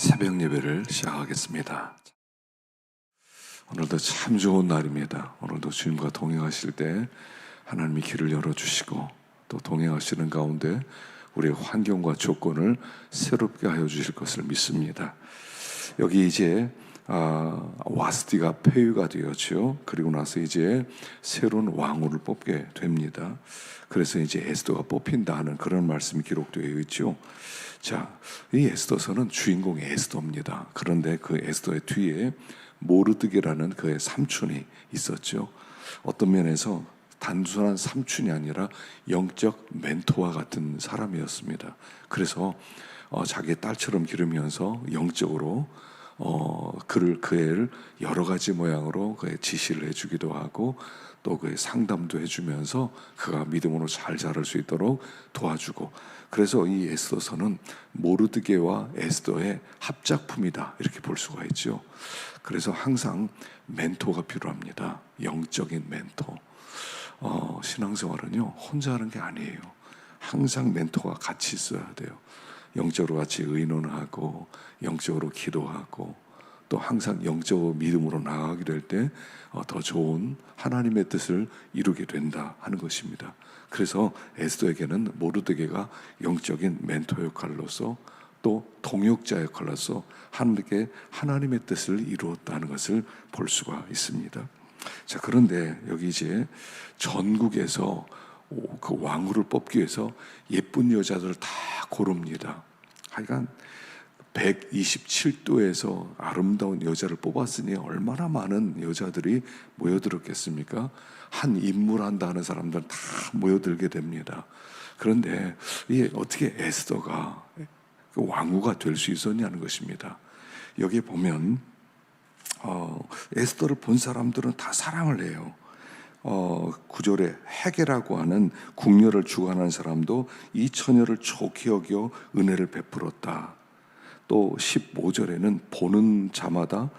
새벽 예배를 시작하겠습니다. 오늘도 참 좋은 날입니다. 오늘도 주님과 동행하실 때 하나님이 길을 열어주시고 또 동행하시는 가운데 우리의 환경과 조건을 새롭게 하여 주실 것을 믿습니다. 여기 이제 와스티가 폐위가 되었죠. 그리고 나서 이제 새로운 왕후를 뽑게 됩니다. 그래서 이제 에스더가 뽑힌다는 그런 말씀이 기록되어 있죠. 자, 이 에스더서는 주인공이 에스더입니다. 그런데 그 에스더의 뒤에 모르드게라는 그의 삼촌이 있었죠. 어떤 면에서 단순한 삼촌이 아니라 영적 멘토와 같은 사람이었습니다. 그래서 자기의 딸처럼 기르면서 영적으로 그 애를 여러 가지 모양으로 그의 지시를 해주기도 하고 또 그의 상담도 해주면서 그가 믿음으로 잘 자랄 수 있도록 도와주고, 그래서 이 에스더서는 모르드게와 에스더의 합작품이다 이렇게 볼 수가 있죠. 그래서 항상 멘토가 필요합니다. 영적인 멘토. 신앙생활은요 혼자 하는 게 아니에요. 항상 멘토가 같이 있어야 돼요. 영적으로 같이 의논하고 영적으로 기도하고 또 항상 영적으로 믿음으로 나아가게 될 때 더 좋은 하나님의 뜻을 이루게 된다 하는 것입니다. 그래서 에스더에게는 모르드게가 영적인 멘토 역할로서 또 동역자 역할로서 하나님의 뜻을 이루었다는 것을 볼 수가 있습니다. 자, 그런데 여기 이제 전국에서 그 왕후를 뽑기 위해서 예쁜 여자들을 다 고릅니다. 하여간 127도에서 아름다운 여자를 뽑았으니 얼마나 많은 여자들이 모여들었겠습니까? 한 임무한다 하는 사람들 다 모여들게 됩니다. 그런데 이게 어떻게 에스더가 그 왕후가 될 수 있었냐는 것입니다. 여기 보면 에스더를 본 사람들은 다 사랑을 해요. 9절에 헤게라고 하는 궁녀를 주관하는 사람도 이 처녀를 좋게 여겨 은혜를 베풀었다. 또 15절에는 보는 자마다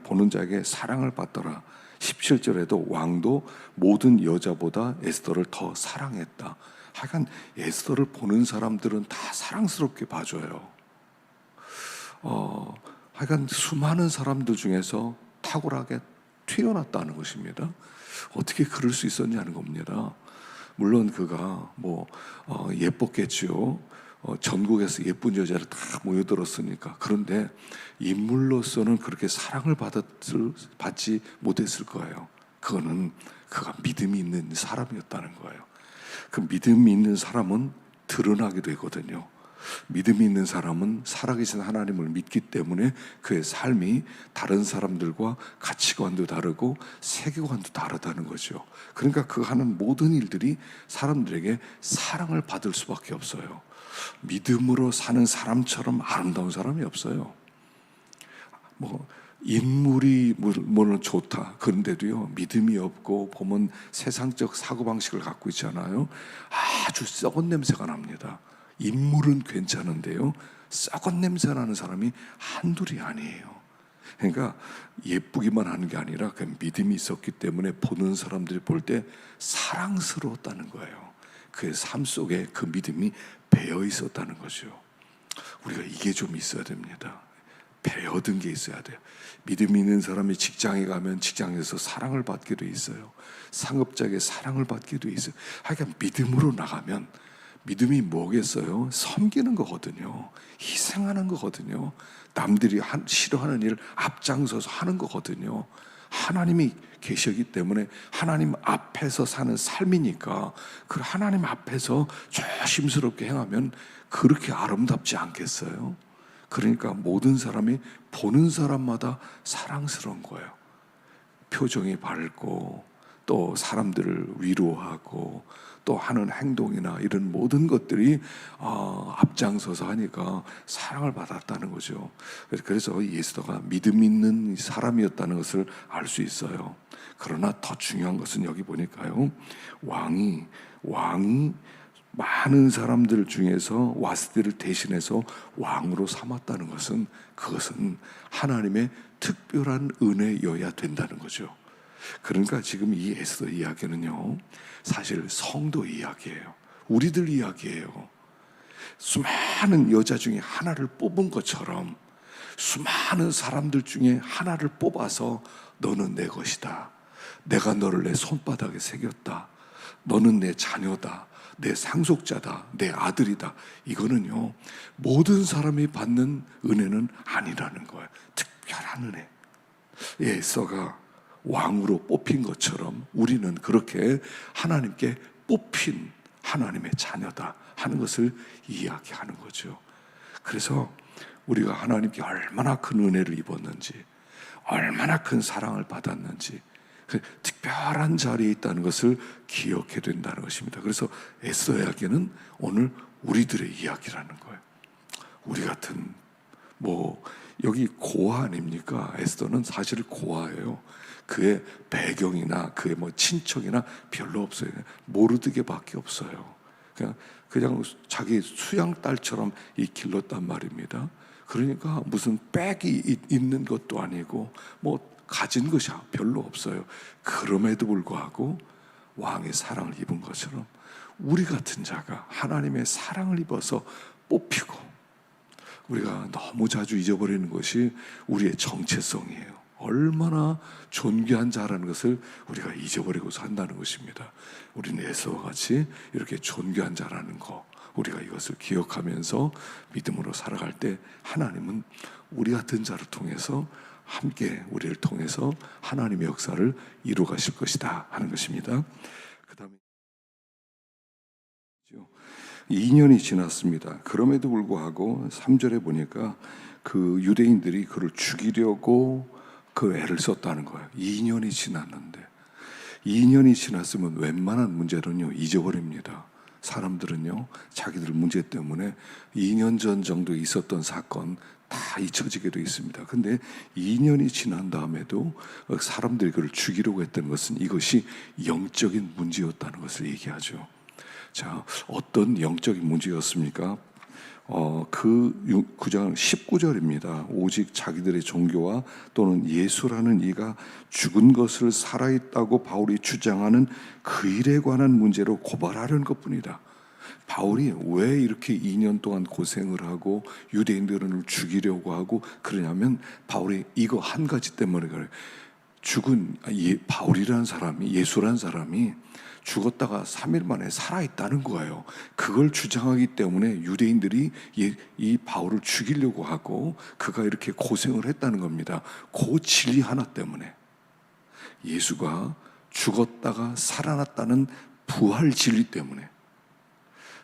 보는 자에게 사랑을 받더라. 17절에도 왕도 모든 여자보다 에스더를 더 사랑했다. 하여간 에스더를 보는 사람들은 다 사랑스럽게 봐줘요. 하여간 수많은 사람들 중에서 탁월하게 튀어났다는 것입니다. 어떻게 그럴 수 있었냐는 겁니다. 물론 그가 예뻤겠지요. 전국에서 예쁜 여자를 다 모여들었으니까. 그런데 인물로서는 그렇게 사랑을 받지 못했을 거예요. 그가 믿음이 있는 사람이었다는 거예요. 그 믿음이 있는 사람은 드러나게 되거든요. 믿음이 있는 사람은 살아계신 하나님을 믿기 때문에 그의 삶이 다른 사람들과 가치관도 다르고 세계관도 다르다는 거죠. 그러니까 그 하는 모든 일들이 사람들에게 사랑을 받을 수밖에 없어요. 믿음으로 사는 사람처럼 아름다운 사람이 없어요. 인물이 물론 좋다. 그런데도요, 믿음이 없고 보면 세상적 사고방식을 갖고 있잖아요. 아주 썩은 냄새가 납니다. 인물은 괜찮은데요, 썩은 냄새 나는 사람이 한둘이 아니에요. 그러니까 예쁘기만 하는 게 아니라 그 믿음이 있었기 때문에 보는 사람들이 볼 때 사랑스러웠다는 거예요. 그의 삶 속에 그 믿음이 배어 있었다는 거죠. 우리가 이게 좀 있어야 됩니다. 배어든 게 있어야 돼요. 믿음이 있는 사람이 직장에 가면 직장에서 사랑을 받게 돼 있어요. 상업자에게 사랑을 받게 돼 있어요. 하여간 믿음으로 나가면, 믿음이 뭐겠어요? 섬기는 거거든요. 희생하는 거거든요. 남들이 싫어하는 일을 앞장서서 하는 거거든요. 하나님이 계시기 때문에 하나님 앞에서 사는 삶이니까 그 하나님 앞에서 조심스럽게 행하면 그렇게 아름답지 않겠어요? 그러니까 모든 사람이 보는 사람마다 사랑스러운 거예요. 표정이 밝고 또 사람들을 위로하고 또 하는 행동이나 이런 모든 것들이 앞장서서 하니까 사랑을 받았다는 거죠. 그래서 에스더가 믿음 있는 사람이었다는 것을 알 수 있어요. 그러나 더 중요한 것은 여기 보니까요, 왕이 많은 사람들 중에서 와스티를 대신해서 왕으로 삼았다는 것은, 그것은 하나님의 특별한 은혜여야 된다는 거죠. 그러니까 지금 이 에스더 이야기는요, 사실 성도 이야기예요. 우리들 이야기예요. 수많은 여자 중에 하나를 뽑은 것처럼 수많은 사람들 중에 하나를 뽑아서 너는 내 것이다. 내가 너를 내 손바닥에 새겼다. 너는 내 자녀다. 내 상속자다. 내 아들이다. 이거는요, 모든 사람이 받는 은혜는 아니라는 거예요. 특별한 은혜. 에서가 왕으로 뽑힌 것처럼 우리는 그렇게 하나님께 뽑힌 하나님의 자녀다 하는 것을 이야기하는 거죠. 그래서 우리가 하나님께 얼마나 큰 은혜를 입었는지, 얼마나 큰 사랑을 받았는지, 그 특별한 자리에 있다는 것을 기억해야 된다는 것입니다. 그래서 에스더 이야기는 오늘 우리들의 이야기라는 거예요. 우리 같은 여기 고아 아닙니까? 에스더는 사실 고아예요. 그의 배경이나 그의 친척이나 별로 없어요. 모르드게밖에 없어요. 그냥 자기 수양 딸처럼 길렀단 말입니다. 그러니까 무슨 백이 있는 것도 아니고 가진 것이 별로 없어요. 그럼에도 불구하고 왕의 사랑을 입은 것처럼 우리 같은 자가 하나님의 사랑을 입어서 뽑히고, 우리가 너무 자주 잊어버리는 것이 우리의 정체성이에요. 얼마나 존귀한 자라는 것을 우리가 잊어버리고 산다는 것입니다. 우리는 에서와 같이 이렇게 존귀한 자라는 거, 우리가 이것을 기억하면서 믿음으로 살아갈 때 하나님은 우리 같은 자를 통해서 함께 우리를 통해서 하나님의 역사를 이루어 가실 것이다 하는 것입니다. 그 다음에 2년이 지났습니다. 그럼에도 불구하고 3절에 보니까 그 유대인들이 그를 죽이려고 그 애를 썼다는 거예요. 2년이 지났는데, 2년이 지났으면 웬만한 문제는요 잊어버립니다. 사람들은요 자기들 문제 때문에 2년 전 정도에 있었던 사건 다 잊혀지게 되어 있습니다. 근데 2년이 지난 다음에도 사람들이 그를 죽이려고 했던 것은 이것이 영적인 문제였다는 것을 얘기하죠. 자, 어떤 영적인 문제였습니까? 그 9장 19절입니다. 오직 자기들의 종교와 또는 예수라는 이가 죽은 것을 살아있다고 바울이 주장하는 그 일에 관한 문제로 고발하려는 것뿐이다. 바울이 왜 이렇게 2년 동안 고생을 하고 유대인들을 죽이려고 하고 그러냐면 바울이 이거 한 가지 때문에 그래요. 죽은 바울이라는 사람이, 예수라는 사람이 죽었다가 3일 만에 살아있다는 거예요. 그걸 주장하기 때문에 유대인들이 이 바울을 죽이려고 하고 그가 이렇게 고생을 했다는 겁니다. 그 진리 하나 때문에, 예수가 죽었다가 살아났다는 부활 진리 때문에.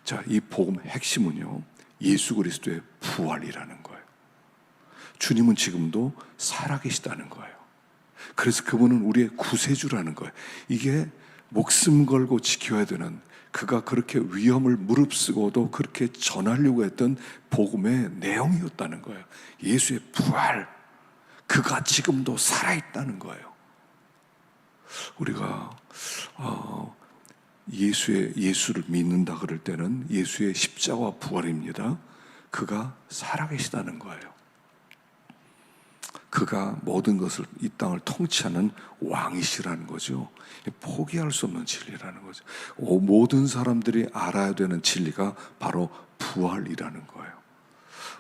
자, 이 복음의 핵심은요 예수 그리스도의 부활이라는 거예요. 주님은 지금도 살아계시다는 거예요. 그래서 그분은 우리의 구세주라는 거예요. 이게 목숨 걸고 지켜야 되는, 그가 그렇게 위험을 무릅쓰고도 그렇게 전하려고 했던 복음의 내용이었다는 거예요. 예수의 부활, 그가 지금도 살아있다는 거예요. 우리가 예수를 믿는다 그럴 때는 예수의 십자가와 부활입니다. 그가 살아계시다는 거예요. 그가 모든 것을, 이 땅을 통치하는 왕이시라는 거죠. 포기할 수 없는 진리라는 거죠. 모든 사람들이 알아야 되는 진리가 바로 부활이라는 거예요.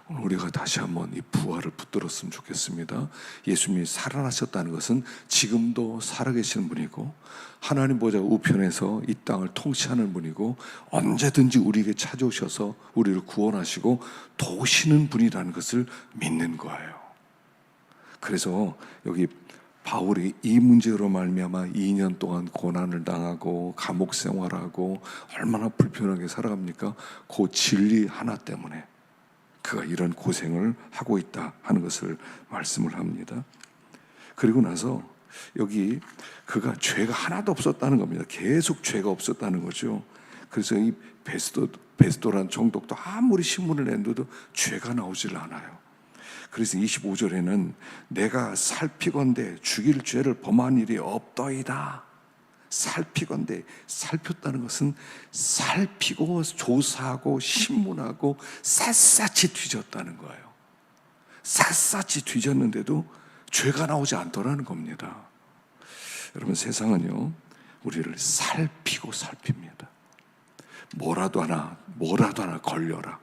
오늘 우리가 다시 한번 이 부활을 붙들었으면 좋겠습니다. 예수님이 살아나셨다는 것은 지금도 살아계시는 분이고 하나님 보좌 우편에서 이 땅을 통치하는 분이고 언제든지 우리에게 찾아오셔서 우리를 구원하시고 도우시는 분이라는 것을 믿는 거예요. 그래서 여기 바울이 이 문제로 말미암아 2년 동안 고난을 당하고 감옥 생활하고 얼마나 불편하게 살아갑니까? 그 진리 하나 때문에 그가 이런 고생을 하고 있다 하는 것을 말씀을 합니다. 그리고 나서 여기 그가 죄가 하나도 없었다는 겁니다. 계속 죄가 없었다는 거죠. 그래서 이 베스도란 총독도 아무리 신문을 낸데도 죄가 나오질 않아요. 그래서 25절에는 내가 살피건대 죽일 죄를 범한 일이 없더이다. 살피건대, 살폈다는 것은 살피고 조사하고 신문하고 샅샅이 뒤졌다는 거예요. 샅샅이 뒤졌는데도 죄가 나오지 않더라는 겁니다. 여러분, 세상은요 우리를 살피고 살핍니다. 뭐라도 하나 걸려라.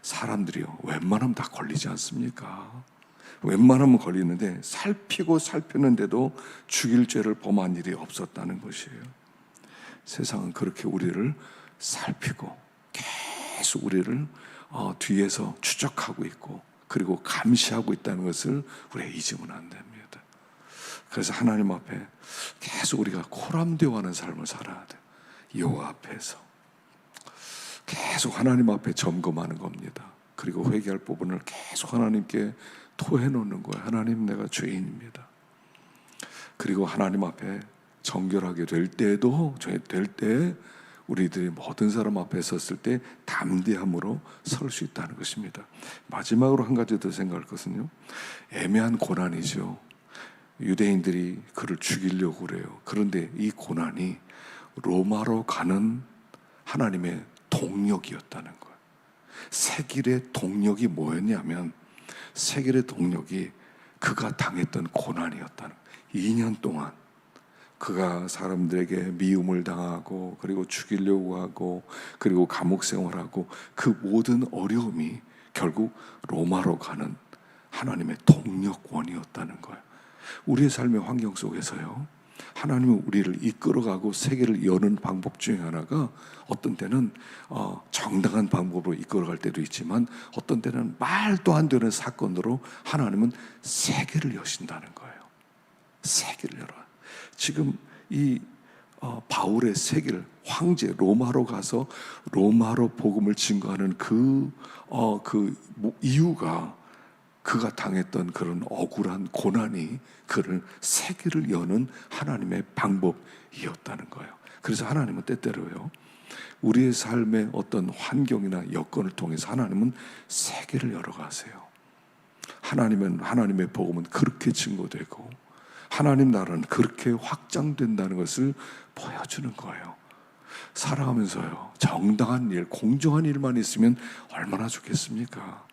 사람들이요 웬만하면 다 걸리지 않습니까? 웬만하면 걸리는데 살피고 살폈는데도 죽일 죄를 범한 일이 없었다는 것이에요. 세상은 그렇게 우리를 살피고 계속 우리를 뒤에서 추적하고 있고 그리고 감시하고 있다는 것을 우리가 잊으면 안 됩니다. 그래서 하나님 앞에 계속 우리가 코람되어하는 삶을 살아야 돼요. 여호와 앞에서 계속 하나님 앞에 점검하는 겁니다. 그리고 회개할 부분을 계속 하나님께 토해 놓는 거예요. 하나님, 내가 죄인입니다. 그리고 하나님 앞에 정결하게 될 때에도 될 때 우리들이 모든 사람 앞에 섰을 때 담대함으로 설 수 있다는 것입니다. 마지막으로 한 가지 더 생각할 것은요, 애매한 고난이죠. 유대인들이 그를 죽이려고 그래요. 그런데 이 고난이 로마로 가는 하나님의 동력이었다는 거예요. 세길의 동력이 뭐였냐면, 세길의 동력이 그가 당했던 고난이었다는 거예요. 2년 동안 그가 사람들에게 미움을 당하고 그리고 죽이려고 하고 그리고 감옥 생활하고 그 모든 어려움이 결국 로마로 가는 하나님의 동력원이었다는 거예요. 우리의 삶의 환경 속에서요, 하나님은 우리를 이끌어가고 세계를 여는 방법 중에 하나가 어떤 때는 정당한 방법으로 이끌어갈 때도 있지만 어떤 때는 말도 안 되는 사건으로 하나님은 세계를 여신다는 거예요. 세계를 열어요. 지금 이 바울의 세계를, 황제 로마로 가서 로마로 복음을 증거하는 그 이유가 그가 당했던 그런 억울한 고난이 그를 세계를 여는 하나님의 방법이었다는 거예요. 그래서 하나님은 때때로요, 우리의 삶의 어떤 환경이나 여건을 통해서 하나님은 세계를 열어가세요. 하나님의 복음은 그렇게 증거되고 하나님 나라는 그렇게 확장된다는 것을 보여주는 거예요. 살아가면서요, 정당한 일, 공정한 일만 있으면 얼마나 좋겠습니까?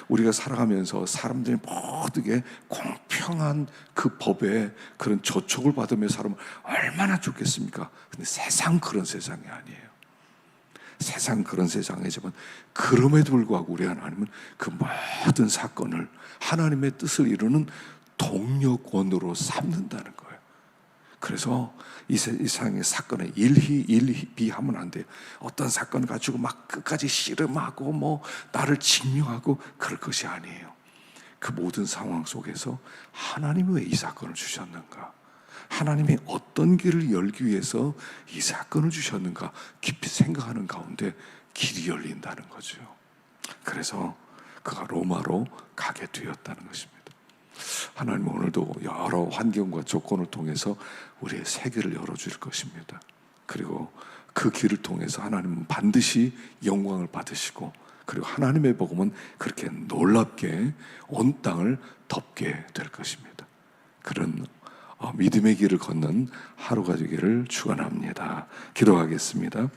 우리가 살아가면서 사람들이 모두게 공평한 그 법에 그런 저촉을 받으며 살면 얼마나 좋겠습니까? 근데 세상 그런 세상이 아니에요. 세상 그런 세상이지만 그럼에도 불구하고 우리 하나님은 그 모든 사건을 하나님의 뜻을 이루는 동력원으로 삼는다는 거예요. 그래서 이 세상의 사건에 일희비하면 안 돼요. 어떤 사건 가지고 막 끝까지 씨름하고 뭐 나를 증명하고 그럴 것이 아니에요. 그 모든 상황 속에서 하나님이 왜 이 사건을 주셨는가? 하나님이 어떤 길을 열기 위해서 이 사건을 주셨는가? 깊이 생각하는 가운데 길이 열린다는 거죠. 그래서 그가 로마로 가게 되었다는 것입니다. 하나님은 오늘도 여러 환경과 조건을 통해서 우리의 세계를 열어줄 것입니다. 그리고 그 길을 통해서 하나님은 반드시 영광을 받으시고, 그리고 하나님의 복음은 그렇게 놀랍게 온 땅을 덮게 될 것입니다. 그런 믿음의 길을 걷는 하루가 되기를 축원합니다. 기도하겠습니다.